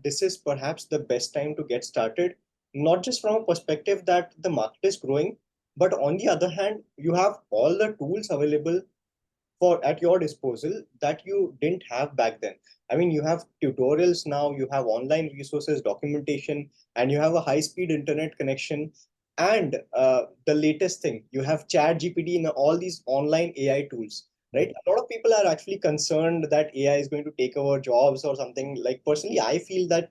this is perhaps the best time to get started, not just from a perspective that the market is growing, but on the other hand, you have all the tools available for at your disposal that you didn't have back then. I mean, you have tutorials now, you have online resources, documentation, and you have a high-speed internet connection. And the latest thing, you have Chat GPT and all these online AI tools, right? A lot of people are actually concerned that AI is going to take over jobs or something. Like personally, I feel that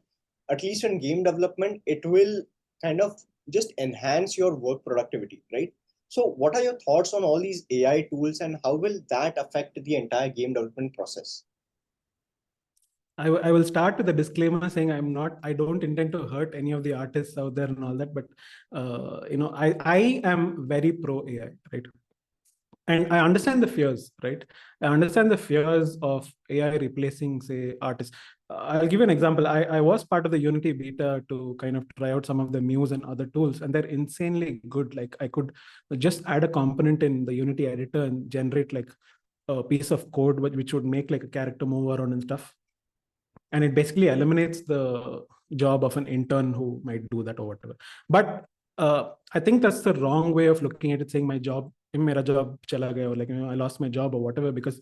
at least in game development, it will kind of just enhance your work productivity, right? So, what are your thoughts on all these AI tools and how will that affect the entire game development process? I will start with a disclaimer saying I don't intend to hurt any of the artists out there and all that, but I am very pro AI, right? And I understand the fears, right? I understand the fears of AI replacing, say, artists. I'll give you an example. I was part of the Unity beta to kind of try out some of the Muse and other tools, and they're insanely good. Like I could just add a component in the Unity editor and generate like a piece of code which would make like a character move around and stuff. And it basically eliminates the job of an intern who might do that or whatever. But I think that's the wrong way of looking at it, saying my job, mera job chala gaya, or like, I lost my job or whatever, because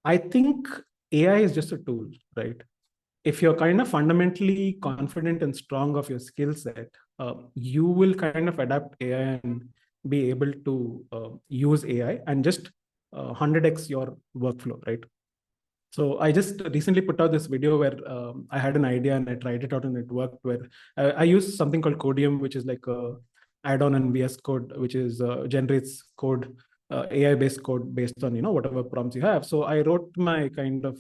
I think AI is just a tool, right? If you're kind of fundamentally confident and strong of your skill set, you will kind of adapt AI and be able to use AI and just 100x your workflow, right? So I just recently put out this video where I had an idea and I tried it out and it worked, where I used something called Codium, which is like a add-on in VS Code, which is generates code, AI-based code based on, whatever prompts you have. So I wrote my kind of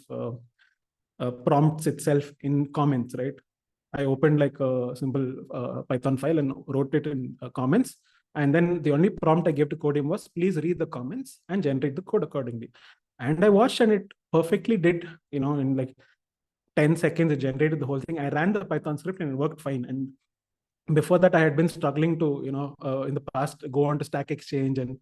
prompts itself in comments, right? I opened like a simple Python file and wrote it in comments. And then the only prompt I gave to Codium was, please read the comments and generate the code accordingly. And I watched and it perfectly did, in like 10 seconds, it generated the whole thing. I ran the Python script and it worked fine. And before that, I had been struggling to, in the past, go on to Stack Exchange and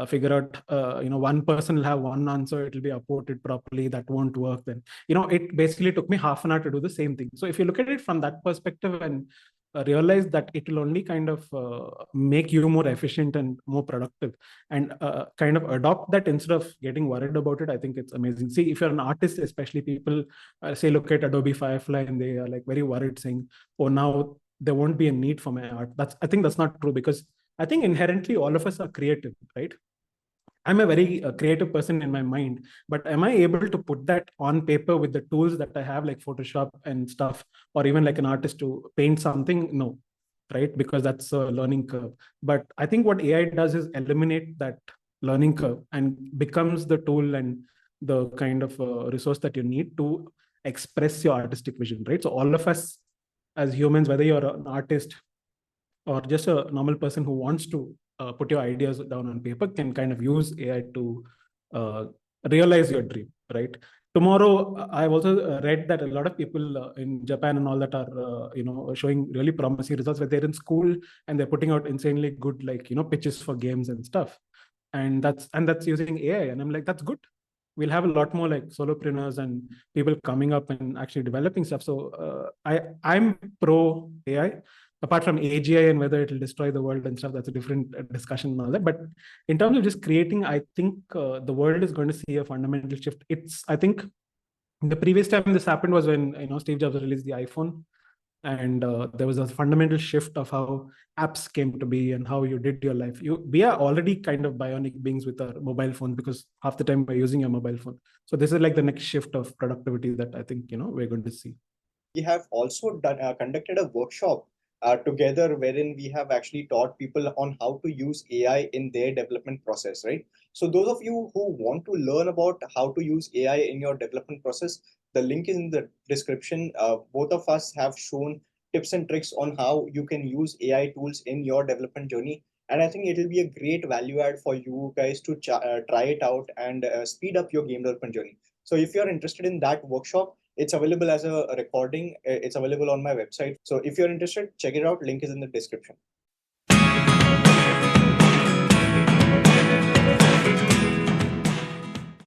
figure out, one person will have one answer, it will be upvoted properly, that won't work. Then, it basically took me half an hour to do the same thing. So if you look at it from that perspective and realize that it will only kind of make you more efficient and more productive, and kind of adopt that instead of getting worried about it, I think it's amazing. See, if you're an artist, especially, people say look at Adobe Firefly and they are like very worried, saying, oh, now there won't be a need for my art. I think that's not true, because I think inherently all of us are creative, right? I'm a very creative person in my mind, but am I able to put that on paper with the tools that I have, like Photoshop and stuff, or even like an artist to paint something? No, right? Because that's a learning curve. But I think what AI does is eliminate that learning curve and becomes the tool and the kind of resource that you need to express your artistic vision, right? So all of us as humans, whether you're an artist or just a normal person who wants to put your ideas down on paper, can kind of use AI to realize your dream, right? Tomorrow, I've also read that a lot of people in Japan and all that are, showing really promising results, where they're in school and they're putting out insanely good, like, pitches for games and stuff. And that's using AI. And I'm like, that's good. We'll have a lot more like solopreneurs and people coming up and actually developing stuff. So I'm pro AI. Apart from AGI and whether it'll destroy the world and stuff, that's a different discussion and all that. But in terms of just creating, I think the world is going to see a fundamental shift. I think the previous time this happened was when Steve Jobs released the iPhone, and there was a fundamental shift of how apps came to be and how you did your life. We are already kind of bionic beings with our mobile phone, because half the time we're using your mobile phone. So this is like the next shift of productivity that I think we're going to see. We have also conducted a workshop together wherein we have actually taught people on how to use AI in their development process, right? So those of you who want to learn about how to use AI in your development process, the link is in the description. Both of us have shown tips and tricks on how you can use AI tools in your development journey. And I think it will be a great value add for you guys to try it out and speed up your game development journey. So if you're interested in that workshop, it's available as a recording. It's available on my website. So if you're interested, check it out. Link is in the description.